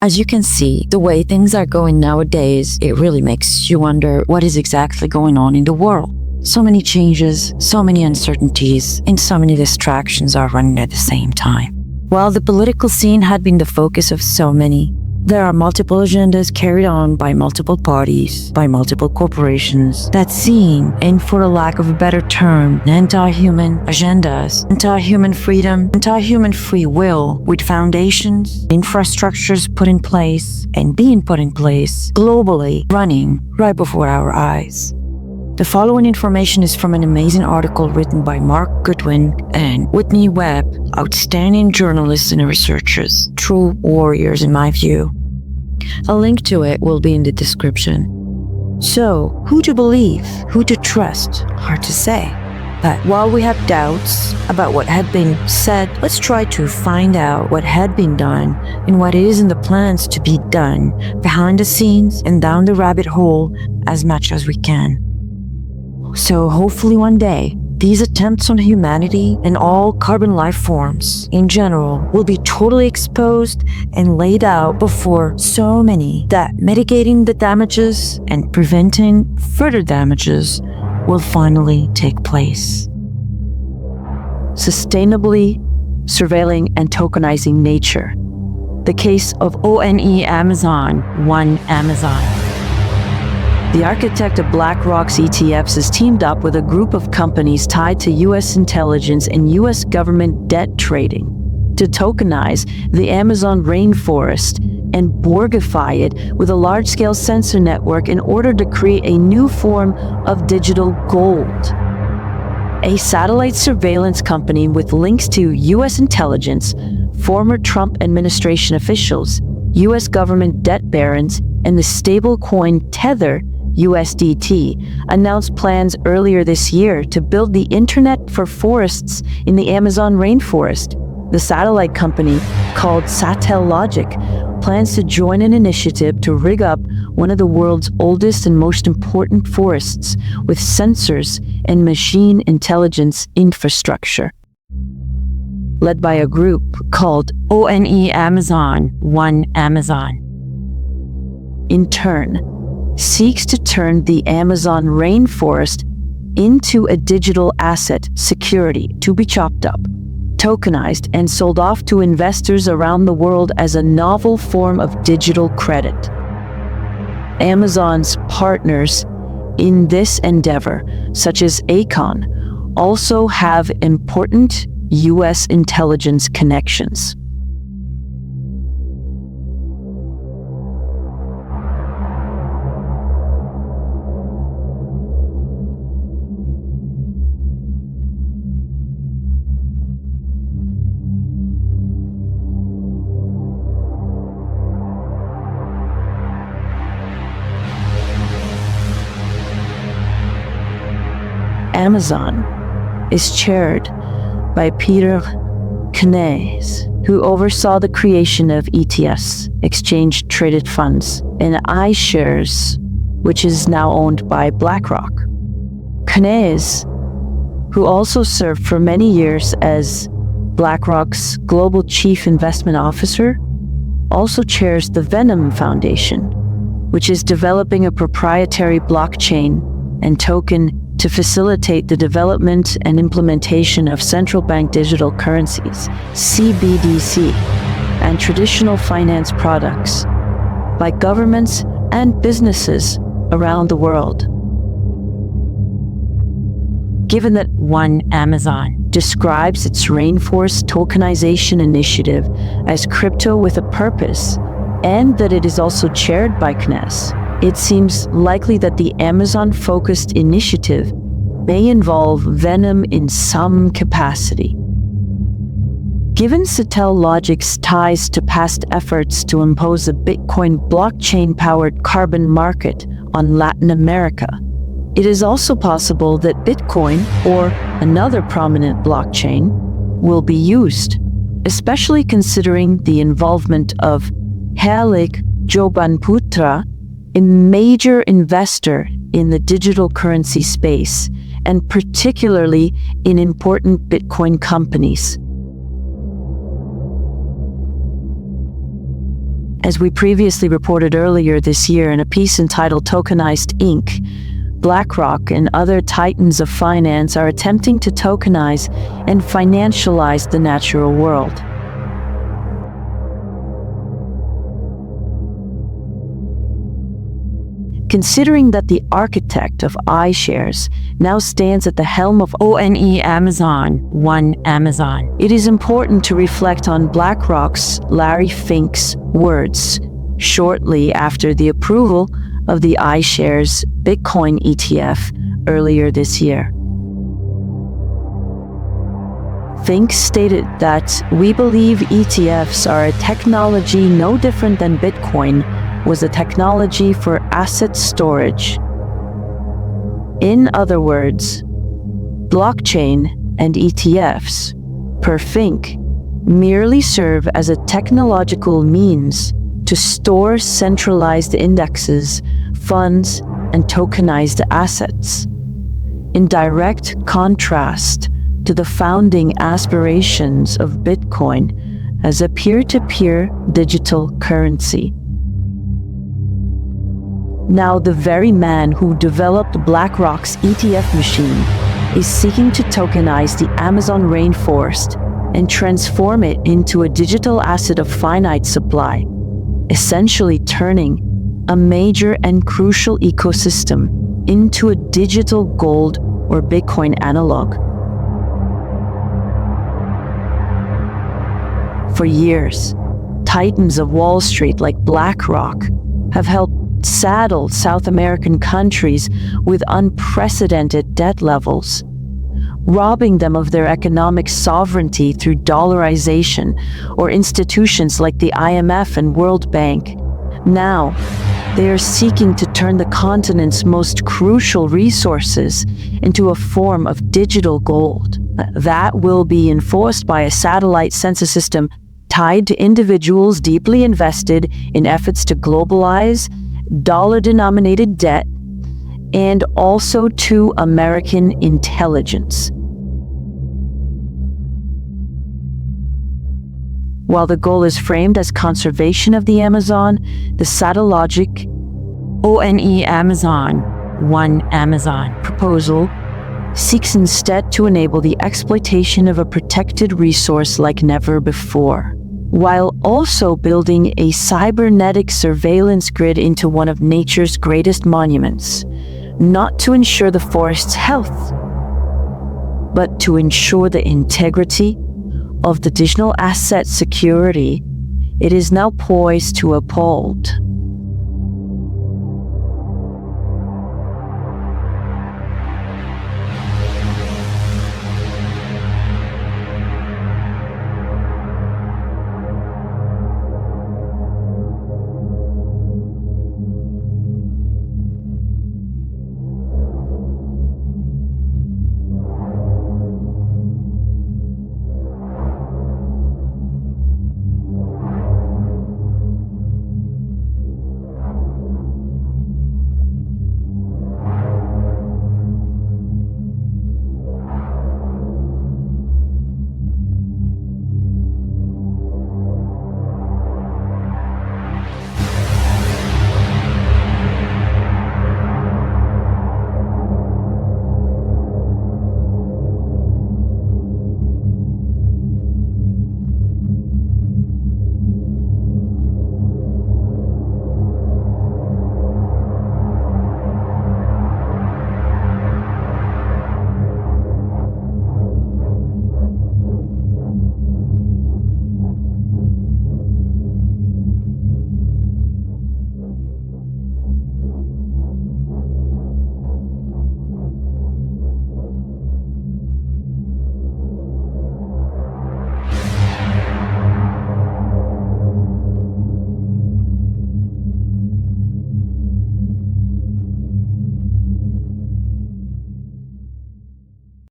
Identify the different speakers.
Speaker 1: As you can see, the way things are going nowadays, it really makes you wonder what is exactly going on in the world. So many changes, so many uncertainties, and so many distractions are running at the same time. While the political scene had been the focus of so many, there are multiple agendas carried on by multiple parties, by multiple corporations that seem, and for a lack of a better term, anti-human agendas, anti-human freedom, anti-human free will, with foundations, infrastructures put in place, and being put in place globally, running right before our eyes. The following information is from an amazing article written by Mark Goodwin and Whitney Webb, outstanding journalists and researchers, true warriors in my view. A link to it will be in the description. So, who to believe, who to trust, hard to say. But while we have doubts about what had been said, let's try to find out what had been done and what is in the plans to be done behind the scenes and down the rabbit hole as much as we can. So hopefully one day, these attempts on humanity and all carbon life forms in general will be totally exposed and laid out before so many that mitigating the damages and preventing further damages will finally take place. Sustainably surveilling and tokenizing nature. The case of ONE-Amazon, ONE-Amazon. The architect of BlackRock's ETFs has teamed up with a group of companies tied to U.S. intelligence and U.S. government debt trading to tokenize the Amazon rainforest and Borgify it with a large-scale sensor network in order to create a new form of digital gold. A satellite surveillance company with links to U.S. intelligence, former Trump administration officials, U.S. government debt barons, and the stablecoin Tether USDT announced plans earlier this year to build the Internet for Forests in the Amazon rainforest. The satellite company, called Satellogic, plans to join an initiative to rig up one of the world's oldest and most important forests with sensors and machine intelligence infrastructure. Led by a group called ONE-Amazon, ONE-Amazon. In turn, seeks to turn the Amazon rainforest into a digital asset security to be chopped up, tokenized, and sold off to investors around the world as a novel form of digital credit. Amazon's partners in this endeavor, such as Acon, also have important U.S. intelligence connections. Amazon is chaired by Peter Knaes, who oversaw the creation of ETFs, exchange-traded funds, and iShares, which is now owned by BlackRock. Knaes, who also served for many years as BlackRock's global chief investment officer, also chairs the Venom Foundation, which is developing a proprietary blockchain and token to facilitate the development and implementation of central bank digital currencies, CBDC, and traditional finance products by governments and businesses around the world. Given that ONE-Amazon describes its rainforest tokenization initiative as crypto with a purpose, and that it is also chaired by Knaes, it seems likely that the Amazon-focused initiative may involve Venom in some capacity. Given Satellogic's ties to past efforts to impose a Bitcoin blockchain-powered carbon market on Latin America, it is also possible that Bitcoin, or another prominent blockchain, will be used, especially considering the involvement of Halik Jobanputra, a major investor in the digital currency space, and particularly in important Bitcoin companies. As we previously reported earlier this year in a piece entitled Tokenized Inc., BlackRock and other titans of finance are attempting to tokenize and financialize the natural world. Considering that the architect of iShares now stands at the helm of Amazon, Amazon, it is important to reflect on BlackRock's Larry Fink's words shortly after the approval of the iShares Bitcoin ETF earlier this year. Fink stated that we believe ETFs are a technology no different than Bitcoin was a technology for asset storage. In other words, blockchain and ETFs, per Fink, merely serve as a technological means to store centralized indexes, funds, and tokenized assets, in direct contrast to the founding aspirations of Bitcoin as a peer-to-peer digital currency. Now, the very man who developed BlackRock's ETF machine is seeking to tokenize the Amazon rainforest and transform it into a digital asset of finite supply, essentially turning a major and crucial ecosystem into a digital gold or Bitcoin analog. For years, titans of Wall Street like BlackRock have helped saddle South American countries with unprecedented debt levels, robbing them of their economic sovereignty through dollarization or institutions like the IMF and World Bank. Now, they are seeking to turn the continent's most crucial resources into a form of digital gold that will be enforced by a satellite census system tied to individuals deeply invested in efforts to globalize dollar-denominated debt and also to American intelligence. While the goal is framed as conservation of the Amazon, the Satellogic Amazon proposal seeks instead to enable the exploitation of a protected resource like never before, while also building a cybernetic surveillance grid into one of nature's greatest monuments, not to ensure the forest's health, but to ensure the integrity of the digital asset security it is now poised to uphold.